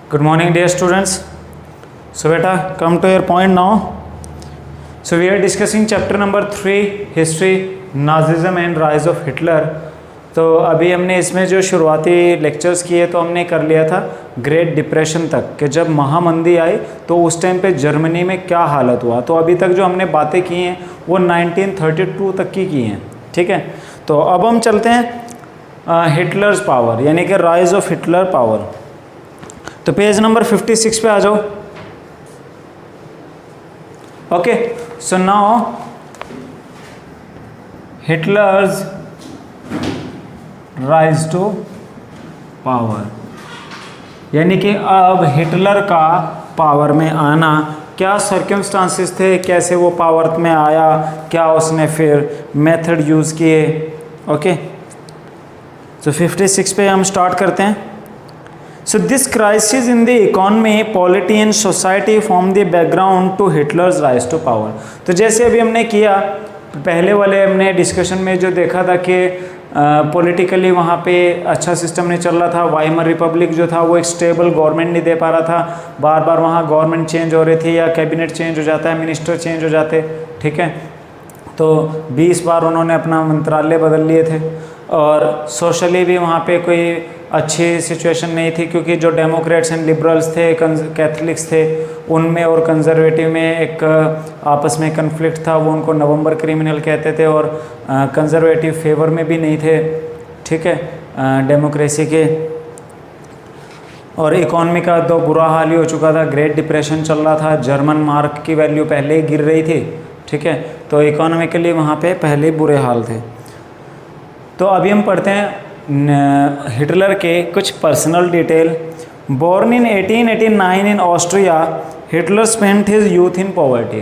Good morning, dear students. So, beta, come to your point now. So, we are discussing chapter number 3, history, Nazism and rise of Hitler. तो अभी हमने इसमें जो शुरुआती lectures किए तो हमने कर लिया था ग्रेट डिप्रेशन तक कि जब महामंदी आई तो उस टाइम पे जर्मनी में क्या हालत हुआ। तो अभी तक जो हमने बातें की हैं वो 1932 तक की हैं, ठीक है। तो अब हम चलते हैं हिटलर्स पावर यानी कि राइज ऑफ हिटलर पावर। तो पेज नंबर 56 पे आ जाओ। Okay, so now Hitler's rise to power यानी कि अब हिटलर का पावर में आना, क्या सर्कमस्टांसिस थे, कैसे वो पावर में आया, क्या उसने फिर मेथड यूज़ किए। ओके, सो 56 पे हम स्टार्ट करते हैं। So this crisis in the economy, polity and society form the background to Hitler's rise to power। तो जैसे अभी हमने किया पहले वाले हमने डिस्कशन में जो देखा था कि पॉलिटिकली वहाँ पे अच्छा सिस्टम नहीं चल रहा था। वाइमर रिपब्लिक जो था वो एक स्टेबल गवर्नमेंट नहीं दे पा रहा था, बार बार वहाँ गवर्नमेंट चेंज हो रही थी या कैबिनेट चेंज हो जाता है, मिनिस्टर चेंज हो जाते, ठीक है। तो 20 बार उन्होंने अपना मंत्रालय बदल लिए थे और सोशली भी वहाँ पे कोई अच्छी सिचुएशन नहीं थी क्योंकि जो डेमोक्रेट्स एंड लिबरल्स थे, कैथलिक्स थे, उनमें और कंजर्वेटिव में एक आपस में कन्फ्लिक्ट था। वो उनको नवंबर क्रिमिनल कहते थे और कंजर्वेटिव फेवर में भी नहीं थे, ठीक है, डेमोक्रेसी के। और इकॉनमी का तो बुरा हाल ही हो चुका था, ग्रेट डिप्रेशन चल रहा था, जर्मन मार्क की वैल्यू पहले ही गिर रही थी, ठीक है। तो इकोनॉमिकली वहाँ पे पहले ही बुरे हाल थे। तो अभी हम पढ़ते हैं हिटलर के कुछ personal detail. Born in 1889 in Austria, Hitler spent his youth in poverty.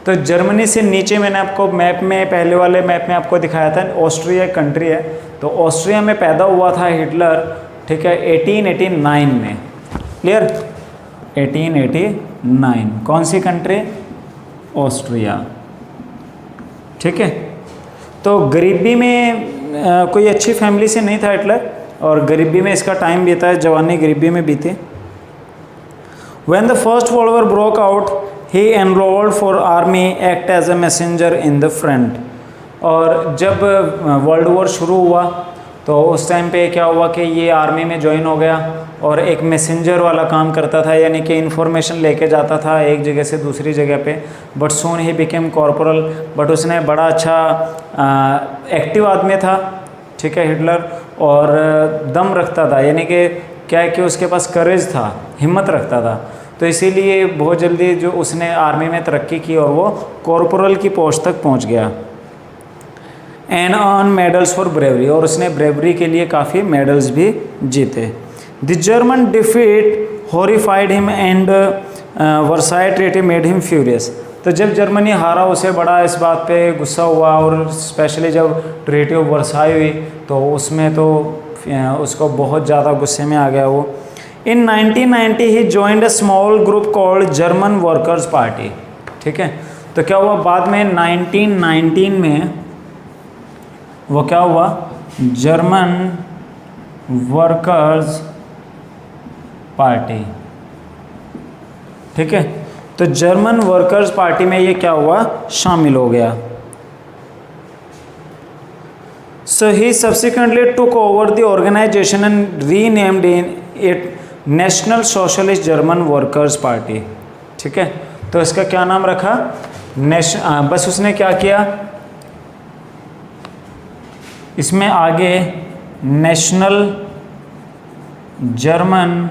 तो जर्मनी से नीचे मैंने आपको मैप में, पहले वाले मैप में आपको दिखाया था, ऑस्ट्रिया एक कंट्री है, तो ऑस्ट्रिया में पैदा हुआ था हिटलर, ठीक है, 1889 में। क्लियर, 1889 कौन सी कंट्री? ऑस्ट्रिया, ठीक है। तो गरीबी में कोई अच्छी फैमिली से नहीं था हिटलर और गरीबी में इसका टाइम बीता है, जवानी गरीबी में बीती। When the first World War broke out, he enrolled for army, act as a messenger in the front। और जब वर्ल्ड वॉर शुरू हुआ तो उस टाइम पे क्या हुआ कि ये आर्मी में ज्वाइन हो गया और एक मैसेंजर वाला काम करता था, यानी कि इन्फॉर्मेशन लेके जाता था एक जगह से दूसरी जगह पे। But soon he became corporal. But उसने बड़ा अच्छा एक्टिव आदमी था, ठीक है, हिटलर, और दम रखता था, यानी कि क्या है कि उसके पास करेज था, हिम्मत रखता था। तो इसीलिए बहुत जल्दी जो उसने आर्मी में तरक्की की और वो कॉर्पोरल की पोस्ट तक पहुँच गया। And earn medals for bravery, और उसने ब्रेवरी के लिए काफ़ी मेडल्स भी जीते। The German defeat horrified him and Versailles treaty made him furious. तो जब जर्मनी हारा उसे बड़ा इस बात पे गुस्सा हुआ और स्पेशली जब ट्रीटी ऑफ वर्साई हुई तो उसमें तो उसको बहुत ज़्यादा गुस्से में आ गया वो। इन 1990 ही joined a small group called German workers party, ठीक है। तो क्या हुआ बाद में 1919 में वो क्या हुआ, जर्मन वर्कर्स पार्टी, ठीक है। तो जर्मन वर्कर्स पार्टी में ये क्या हुआ, शामिल हो गया। So he subsequently took over the organisation and renamed it national socialist German workers party, ठीक है। तो इसका क्या नाम रखा, बस उसने क्या किया, इसमें आगे नेशनल जर्मन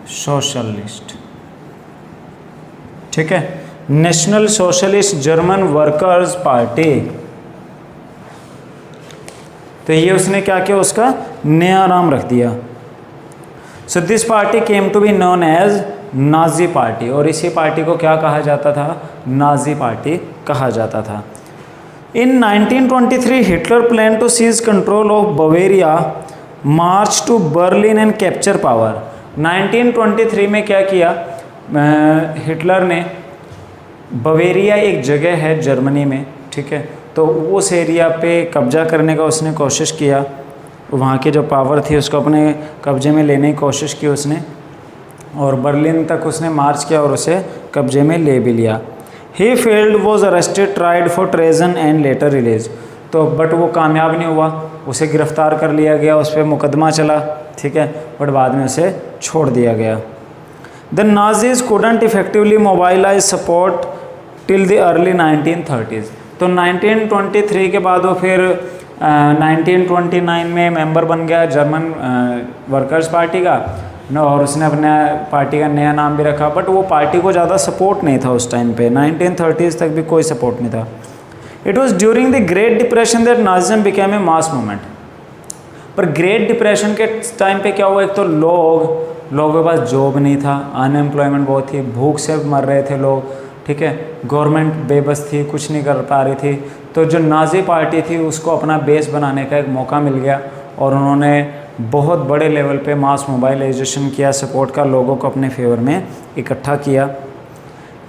सोशलिस्ट, ठीक है, national socialist German workers party. तो ये उसने क्या किया, उसका नया नाम रख दिया। So this party came to be known as Nazi party, और इसी पार्टी को क्या कहा जाता था, नाजी पार्टी कहा जाता था। In 1923, Hitler planned to seize control of Bavaria, march to Berlin and capture power। 1923 में क्या किया हिटलर ने, बवेरिया एक जगह है जर्मनी में, ठीक है, तो उस एरिया पे कब्जा करने का उसने कोशिश किया वहाँ की जो पावर थी उसको अपने कब्जे में लेने की कोशिश की उसने, और बर्लिन तक उसने मार्च किया और उसे कब्जे में ले भी लिया। He failed, was arrested, tried for treason and later release. तो बट वो कामयाब नहीं हुआ, उसे गिरफ़्तार कर लिया गया, उस पर मुकदमा चला, ठीक है, बट बाद में उसे छोड़ दिया गया। The Nazis couldn't effectively mobilize support till the early 1930s। तो 1923 के बाद वो फिर 1929 में मेंबर बन गया जर्मन वर्कर्स पार्टी का, और उसने अपने पार्टी का नया नाम भी रखा, बट वो पार्टी को ज़्यादा सपोर्ट नहीं था उस टाइम पे, 1930s तक भी कोई सपोर्ट नहीं था। It was during the great depression that Nazism became a mass movement. पर ग्रेट डिप्रेशन के टाइम पे क्या हुआ, एक तो लोगों के पास जॉब नहीं था, अनएम्प्लॉयमेंट बहुत थी, भूख से मर रहे थे लोग, ठीक है, गवर्नमेंट बेबस थी, कुछ नहीं कर पा रही थी। तो जो नाजी पार्टी थी उसको अपना बेस बनाने का एक मौका मिल गया, और उन्होंने बहुत बड़े लेवल पे मास मोबाइलाइजेशन किया, सपोर्ट का, लोगों को अपने फेवर में इकट्ठा किया।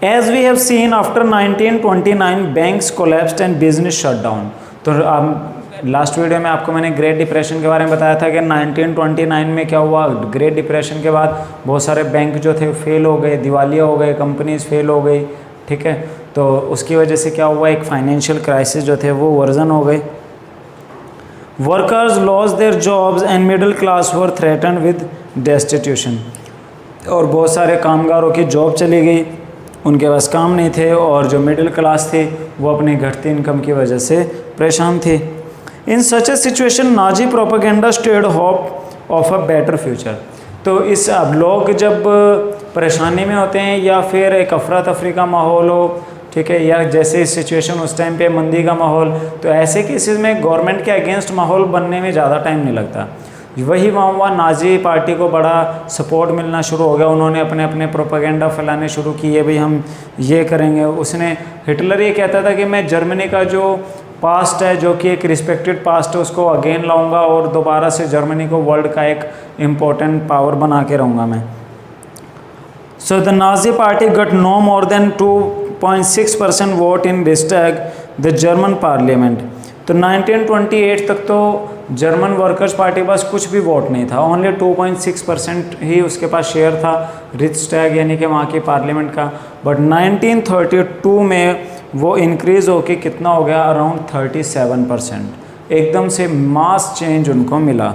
As we have seen after 1929 banks collapsed and business shut down. तो लास्ट वीडियो में आपको मैंने ग्रेट डिप्रेशन के बारे में बताया था कि 1929 में क्या हुआ, ग्रेट डिप्रेशन के बाद बहुत सारे बैंक जो थे फेल हो गए, दिवालिया हो गए, कंपनीज फेल हो गई, ठीक है, तो उसकी वजह से क्या हुआ, एक फाइनेंशियल क्राइसिस जो थे वो वर्जन हो गए। Workers loss their jobs and middle class were threatened with destitution. और बहुत सारे कामगारों की जॉब चली गई, उनके पास काम नहीं थे, और जो मिडिल क्लास थी वो अपनी घटती इनकम की वजह से परेशान थी। In such a situation Nazi propaganda stirred hope of a better future. तो इस अब लोग जब परेशानी में होते हैं या फिर एक अफरा तफरी का माहौल हो, ठीक है, या जैसे सिचुएशन उस टाइम पे मंदी का माहौल, तो ऐसे केसेस में गवर्नमेंट के अगेंस्ट माहौल बनने में ज़्यादा टाइम नहीं लगता। वही वहाँ नाजी पार्टी को बड़ा सपोर्ट मिलना शुरू हो गया, उन्होंने अपने अपने प्रोपेगेंडा फैलाने शुरू किए, भाई हम ये करेंगे। उसने हिटलर ये कहता था कि मैं जर्मनी का जो पास्ट है, जो कि एक रिस्पेक्टेड पास्ट है, उसको अगेन लाऊंगा और दोबारा से जर्मनी को वर्ल्ड का एक इम्पोर्टेंट पावर बना के रहूँगा मैं। So the Nazi party got no more than 2.6% vote in Reichstag the German parliament. तो 1928 तक तो जर्मन वर्कर्स पार्टी के पास कुछ भी वोट नहीं था, ओनली 2.6% ही उसके पास शेयर था रिस्टैग यानी कि वहाँ की पार्लियामेंट का। बट 1932 में वो इंक्रीज़ होके कितना हो गया, अराउंड 37%। एकदम से मास चेंज उनको मिला।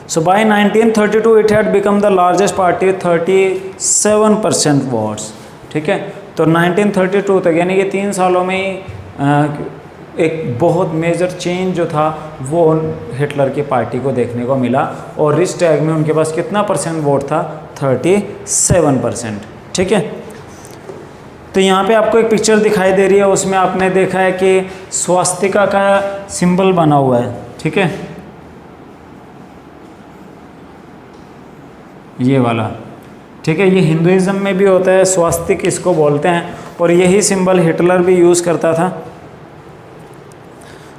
So by 1932 it had become the largest party, 37% votes, ठीक है। तो 1932 तक यानी कि 3 सालों में ही एक बहुत मेजर चेंज जो था वो हिटलर की पार्टी को देखने को मिला, और रिस्टैग में उनके पास कितना परसेंट वोट था, 37%, ठीक है। तो यहाँ पे आपको एक पिक्चर दिखाई दे रही है, उसमें आपने देखा है कि स्वास्तिका का सिंबल बना हुआ है, ठीक है, ये वाला, ठीक है। ये हिंदुइज्म में भी होता है, स्वास्तिक इसको बोलते हैं, और यही सिंबल हिटलर भी यूज़ करता था।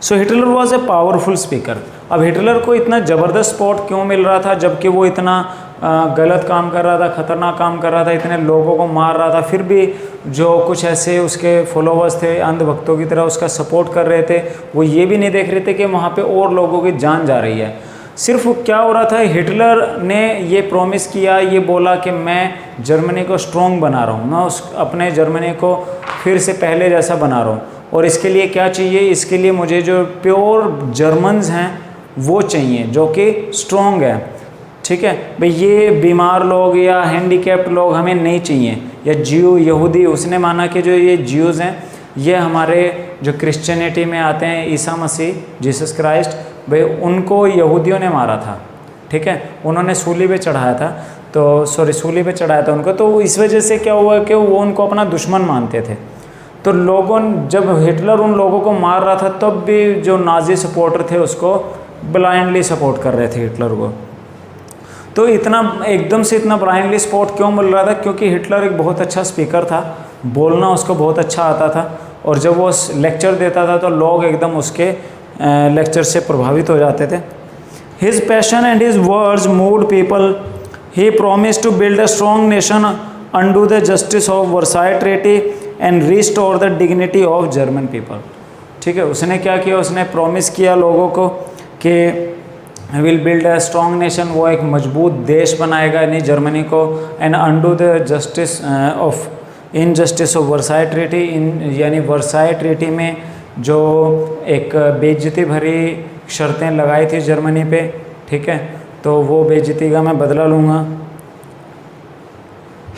So Hitler was a powerful speaker. अब हिटलर को इतना ज़बरदस्त सपोर्ट क्यों मिल रहा था, जबकि वो इतना गलत काम कर रहा था, ख़तरनाक काम कर रहा था, इतने लोगों को मार रहा था, फिर भी जो कुछ ऐसे उसके फॉलोवर्स थे अंधभक्तों की तरह उसका सपोर्ट कर रहे थे। वो ये भी नहीं देख रहे थे कि वहाँ पे और लोगों की जान जा रही है। सिर्फ क्या हो रहा था, हिटलर ने ये प्रॉमिस किया, ये बोला कि मैं जर्मनी को स्ट्रॉन्ग बना रहा हूँ, मैं अपने जर्मनी को फिर से पहले जैसा बना रहा हूँ, और इसके लिए क्या चाहिए, इसके लिए मुझे जो प्योर जर्मन्स हैं वो चाहिए जो कि स्ट्रॉन्ग है, ठीक है भाई। ये बीमार लोग या हैंडीकैप्ड लोग हमें नहीं चाहिए, या ज्यू यहूदी। उसने माना कि जो ये ज्यूज़ हैं ये हमारे जो क्रिश्चियनिटी में आते हैं, ईसा मसीह जीसस क्राइस्ट, भाई उनको यहूदियों ने मारा था, ठीक है, उन्होंने सूली पे चढ़ाया था, तो सूली पे चढ़ाया था उनको। तो इस वजह से क्या हुआ कि वो उनको अपना दुश्मन मानते थे। तो लोगों, जब हिटलर उन लोगों को मार रहा था तब भी जो नाजी सपोर्टर थे उसको ब्लाइंडली सपोर्ट कर रहे थे हिटलर को। तो इतना एकदम से इतना ब्लाइंडली सपोर्ट क्यों मिल रहा था, क्योंकि हिटलर एक बहुत अच्छा स्पीकर था, बोलना उसको बहुत अच्छा आता था, और जब वो लेक्चर देता था तो लोग एकदम उसके लेक्चर से प्रभावित हो जाते थे। His passion and his words moved people. He promised to build a strong nation undo the justice of Versailles treaty and restore the dignity of German people, ठीक है। उसने क्या किया, उसने प्रॉमिस किया लोगों को कि will build a strong nation, वो एक मजबूत देश बनाएगा यानी जर्मनी को, and undo the justice of injustice of Versailles treaty, in यानी वर्साई ट्रीटी में जो एक बेइज्जती भरी शर्तें लगाई थी जर्मनी पे, ठीक है, तो वो बेइज्जती का मैं बदला लूँगा।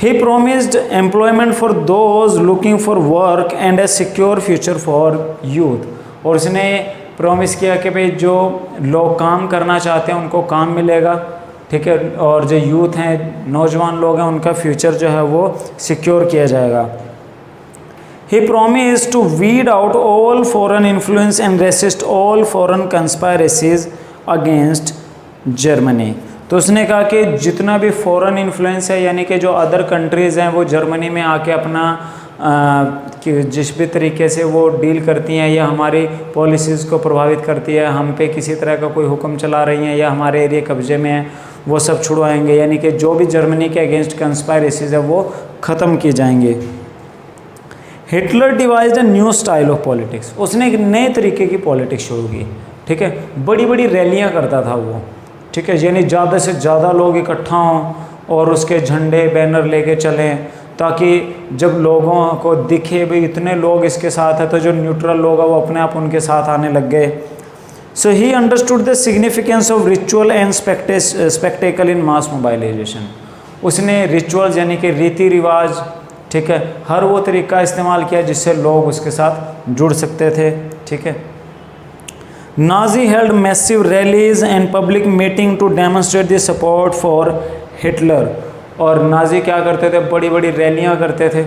He promised employment for those looking for work and a secure future for youth, और उसने प्रॉमिस किया कि भाई जो लोग काम करना चाहते हैं उनको काम मिलेगा, ठीक है, और जो यूथ हैं, नौजवान लोग हैं, उनका फ्यूचर जो है वो सिक्योर किया जाएगा। He promised to weed out all foreign influence and resist all foreign conspiracies against Germany, तो उसने कहा कि जितना भी फॉरेन इन्फ्लुएंस है यानी कि जो अदर कंट्रीज़ हैं वो जर्मनी में आके अपना कि जिस भी तरीके से वो डील करती हैं या हमारी पॉलिसीज़ को प्रभावित करती है, हम पे किसी तरह का कोई हुक्म चला रही हैं या हमारे एरिया कब्जे में है, वो सब छुड़वाएंगे, यानी कि जो भी जर्मनी के अगेंस्ट कंस्पायरेसीज है वो ख़त्म की जाएंगे। Hitler devised a new style of politics, उसने एक नए तरीके की पॉलिटिक्स शुरू की, ठीक है, बड़ी बड़ी रैलियाँ करता था वो, ठीक है, यानी ज़्यादा से ज़्यादा लोग इकट्ठा हों और उसके झंडे बैनर लेके चलें, ताकि जब लोगों को दिखे भाई इतने लोग इसके साथ हैं तो जो न्यूट्रल लोग हैं वो अपने आप उनके साथ आने लग गए। So he understood the significance of ritual and spectacle in mass mobilisation, उसने रिचुअल्स यानी कि रीति रिवाज, ठीक है, हर वो तरीका इस्तेमाल किया जिससे लोग उसके साथ जुड़ सकते थे, ठीक है। Nazi held massive rallies and public meeting to demonstrate the support for Hitler, और नाजी क्या करते थे, बड़ी बड़ी रैलियां करते थे,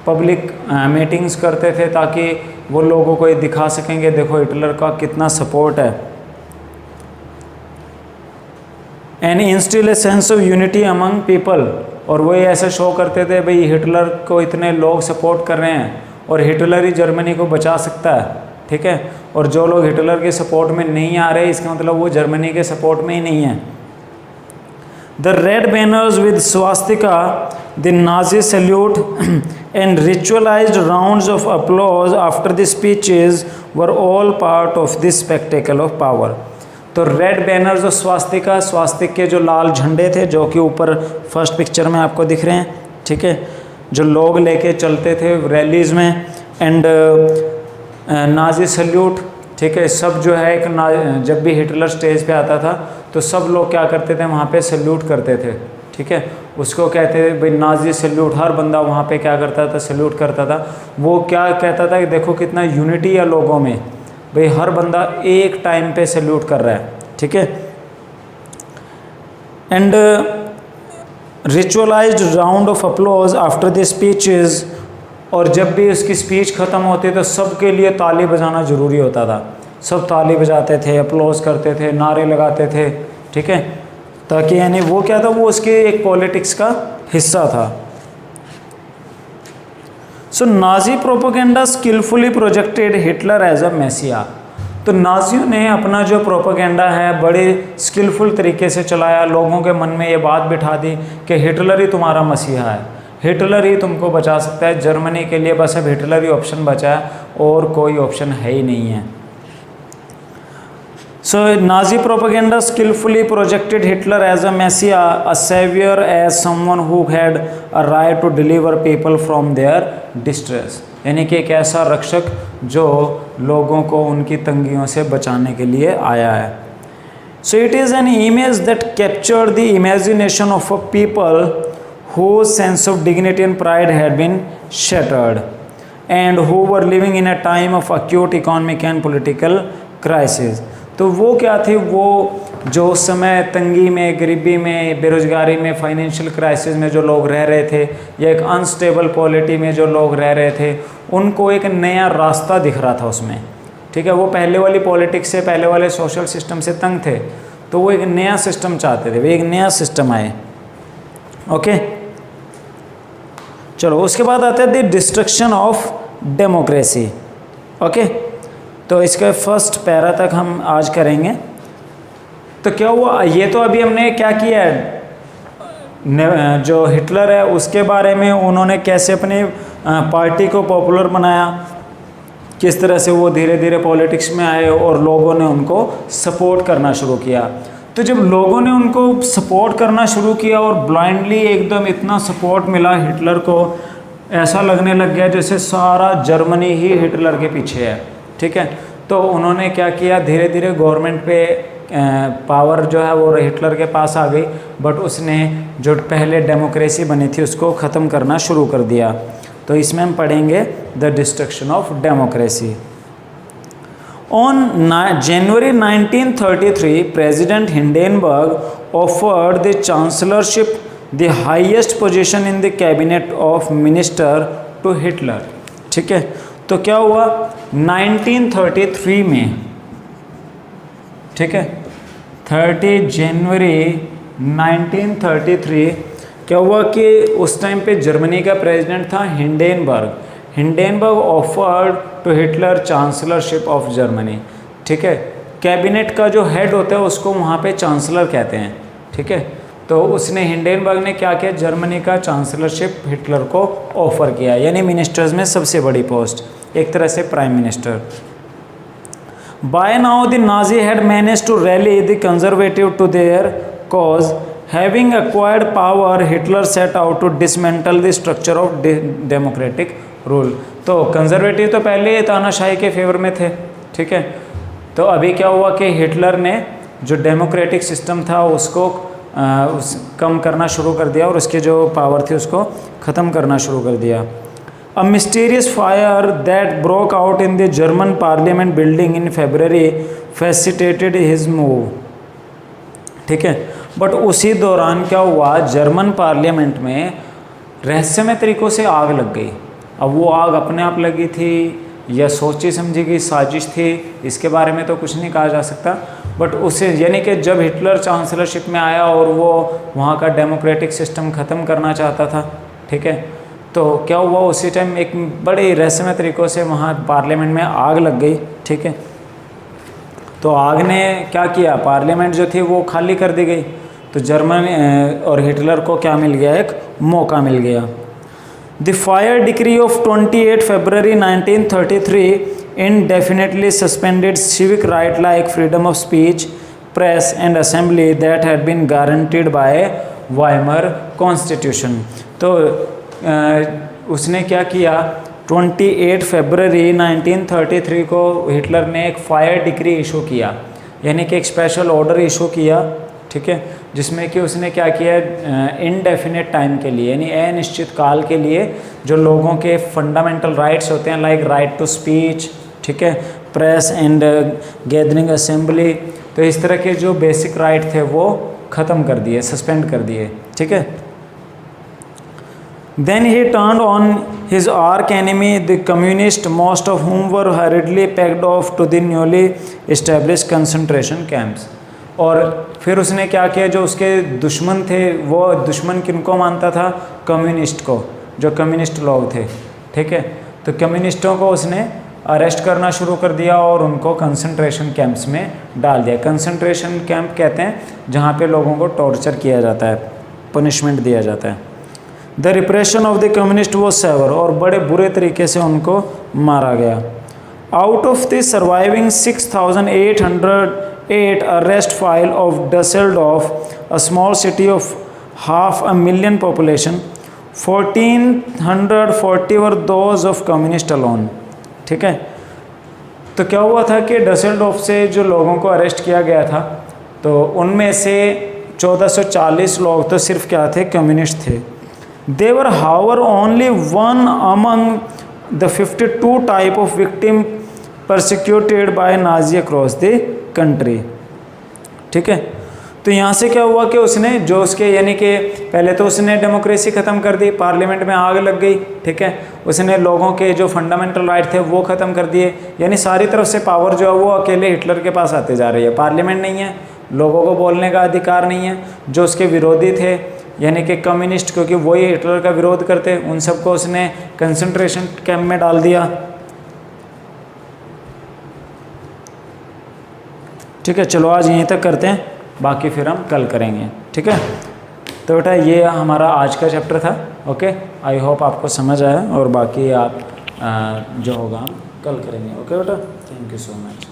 पब्लिक मीटिंग्स करते थे ताकि वो लोगों को ये दिखा सकेंगे देखो हिटलर का कितना सपोर्ट है। And instil a sense of unity among people, और वो ये ऐसा शो करते थे भाई हिटलर को इतने लोग सपोर्ट कर रहे हैं और हिटलर ही जर्मनी को बचा सकता है, ठीक है, और जो लोग हिटलर के सपोर्ट में नहीं आ रहे इसका मतलब वो जर्मनी के सपोर्ट में ही नहीं है। The red banners with swastika, the Nazi salute and ritualised rounds of applause after the speeches were all part of this spectacle of power. तो रेड बैनर्स और स्वास्तिका, स्वास्तिक के जो लाल झंडे थे जो कि ऊपर फर्स्ट पिक्चर में आपको दिख रहे हैं, ठीक है, जो लोग लेके चलते थे रैलीज़ में, एंड नाजी सल्यूट, ठीक है, सब जो है एक जब भी हिटलर स्टेज पे आता था तो सब लोग क्या करते थे वहाँ पे सल्यूट करते थे, ठीक है, उसको कहते थे भाई नाजी सल्यूट, हर बंदा वहाँ पे क्या करता था, सल्यूट करता था। वो क्या कहता था कि देखो कितना यूनिटी है लोगों में, भाई हर बंदा एक टाइम पे सल्यूट कर रहा है, ठीक है। And ritualised round of applause after the speeches, और जब भी उसकी स्पीच ख़त्म होती तो सबके लिए ताली बजाना ज़रूरी होता था, सब ताली बजाते थे, अपलॉज करते थे, नारे लगाते थे, ठीक है, ताकि यानी वो क्या था, वो उसके एक पॉलिटिक्स का हिस्सा था। So Nazi propaganda skilfully projected Hitler as a messiah, तो नाजियों ने अपना जो प्रोपेगेंडा है बड़े स्किलफुल तरीके से चलाया, लोगों के मन में ये बात बिठा दी कि हिटलर ही तुम्हारा मसीहा है, हिटलर ही तुमको बचा सकता है, जर्मनी के लिए बस अब हिटलर ही ऑप्शन बचा है और कोई ऑप्शन है ही नहीं है। So Nazi propaganda skilfully projected Hitler as a messiah, a saviour, as someone who had a right to deliver people from their distress, यानी कि एक ऐसा रक्षक जो लोगों को उनकी तंगियों से बचाने के लिए आया है। So it is an image that captured the imagination of a people whose sense of dignity and pride had been shattered and who were living in a time of acute economic and political crisis। तो वो क्या थी, वो जो उस समय तंगी में, गरीबी में, बेरोज़गारी में, फाइनेंशियल क्राइसिस में जो लोग रह रहे थे या एक अनस्टेबल पॉलिटी में जो लोग रह रहे थे, उनको एक नया रास्ता दिख रहा था उसमें, ठीक है। वो पहले वाली पॉलिटिक्स से, पहले वाले सोशल सिस्टम से तंग थे, तो वो एक नया सिस्टम चाहते थे, वो एक नया सिस्टम आए, ओके। चलो उसके बाद आता है the destruction of democracy, okay. तो इसके फर्स्ट पैरा तक हम आज करेंगे। तो क्या हुआ, ये तो अभी हमने क्या किया है, जो हिटलर है उसके बारे में उन्होंने कैसे अपनी पार्टी को पॉपुलर बनाया, किस तरह से वो धीरे धीरे पॉलिटिक्स में आए और लोगों ने उनको सपोर्ट करना शुरू किया। तो जब लोगों ने उनको सपोर्ट करना शुरू किया और ब्लाइंडली एकदम इतना सपोर्ट मिला हिटलर को, ऐसा लगने लग गया जैसे सारा जर्मनी ही हिटलर के पीछे है, ठीक है। तो उन्होंने क्या किया, धीरे धीरे गवर्नमेंट पे पावर जो है वो हिटलर के पास आ गई, बट उसने जो पहले डेमोक्रेसी बनी थी उसको ख़त्म करना शुरू कर दिया। तो इसमें हम पढ़ेंगे the destruction of democracy. On January 1933, President Hindenburg offered the chancellorship, the highest position in the cabinet of minister, to Hitler। ठीक है, तो क्या हुआ 1933 में, ठीक है, 30 जनवरी 1933 क्या हुआ कि उस टाइम पे जर्मनी का प्रेसिडेंट था Hindenburg. Hindenburg offered to Hitler chancellorship of Germany, ठीक है। कैबिनेट का जो हेड होता है उसको वहाँ पे चांसलर कहते हैं, ठीक है। तो उसने हिंडेनबर्ग ने क्या किया, जर्मनी का चांसलरशिप हिटलर को ऑफर किया, यानी मिनिस्टर्स में सबसे बड़ी पोस्ट, एक तरह से prime minister. By now the Nazi had managed to rally the conservative to their cause. Having acquired power, Hitler set out to dismantle the structure of democratic rule. तो conservative तो पहले तानाशाही के फेवर में थे, ठीक है। तो अभी क्या हुआ कि हिटलर ने जो डेमोक्रेटिक सिस्टम था उसको कम करना शुरू कर दिया और उसकी जो पावर थी उसको ख़त्म करना शुरू कर दिया। अ mysterious fire that broke out in the German parliament building in February facilitated his move, ठीक है। बट उसी दौरान क्या हुआ, जर्मन पार्लियामेंट में रहस्यमय तरीक़ों से आग लग गई। अब वो आग अपने आप लगी थी या सोची समझी गई साजिश थी, इसके बारे में तो कुछ नहीं कहा जा सकता। बट उसे यानी कि जब हिटलर चांसलरशिप में आया और वो वहाँ का डेमोक्रेटिक सिस्टम ख़त्म करना चाहता था, ठीक है, तो क्या हुआ उसी टाइम एक बड़े रहस्यमय तरीक़ों से वहाँ पार्लियामेंट में आग लग गई, ठीक है। तो आग ने क्या किया, पार्लियामेंट जो थी वो खाली कर दी गई। तो जर्मनी और हिटलर को क्या मिल गया, एक मौका मिल गया। The fire decree of 28 February 1933 indefinitely suspended civic rights like freedom of speech, press and assembly that had been guaranteed by Weimar Constitution। तो उसने क्या किया, 28 फरवरी 1933 को हिटलर ने एक फायर डिक्री इशू किया, यानी कि एक स्पेशल ऑर्डर इशू किया, ठीक है, जिसमें कि उसने क्या किया, इनडेफिनेट टाइम के लिए यानी अनिश्चित काल के लिए जो लोगों के फंडामेंटल राइट्स होते हैं, लाइक राइट टू स्पीच, ठीक है, प्रेस एंड गैदरिंग असेंबली, तो इस तरह के जो बेसिक राइट थे वो ख़त्म कर दिए, सस्पेंड कर दिए, ठीक है। Then he turned on his arch enemy, the communists, most of whom were hurriedly packed off to the newly established concentration camps। और फिर उसने क्या किया, जो उसके दुश्मन थे वो दुश्मन किनको मानता था, कम्युनिस्ट को, जो कम्युनिस्ट लोग थे, ठीक है। तो कम्युनिस्टों को उसने अरेस्ट करना शुरू कर दिया और उनको कंसंट्रेशन कैंप्स में डाल दिया। कंसंट्रेशन कैंप कहते हैं जहाँ पे लोगों को टॉर्चर किया जाता है, पनिशमेंट दिया जाता है। The repression of the communist वो सेवर, और बड़े बुरे तरीके से उनको मारा गया। Out of the surviving 6,808 arrest file of Dusseldorf, a small city of 500,000 population, 1,440 were those of communist alone, ठीक है। तो क्या हुआ था कि डसेल्डॉर्फ से जो लोगों को अरेस्ट किया गया था, तो उनमें से 1440 लोग तो सिर्फ क्या थे, कम्युनिस्ट थे। They were however only one among the 52 type of victim persecuted by Nazi across the country, ठीक है। तो यहाँ से क्या हुआ कि उसने जो उसके यानी कि पहले तो उसने डेमोक्रेसी ख़त्म कर दी, पार्लियामेंट में आग लग गई, ठीक है, उसने लोगों के जो फंडामेंटल राइट थे वो ख़त्म कर दिए, यानी सारी तरफ से पावर जो है वो अकेले हिटलर के पास आते जा रही है। पार्लियामेंट नहीं है, लोगों को बोलने का अधिकार नहीं है, जो उसके विरोधी थे यानी कि कम्युनिस्ट, क्योंकि वही हिटलर का विरोध करते, उन सबको उसने कंसंट्रेशन कैंप में डाल दिया, ठीक है। चलो आज यहीं तक करते हैं, बाकी फिर हम कल करेंगे, ठीक है। तो बेटा ये हमारा आज का चैप्टर था, ओके। आई होप आपको समझ आया, और बाकी आप जो होगा हम कल करेंगे, ओके बेटा। Thank you so much.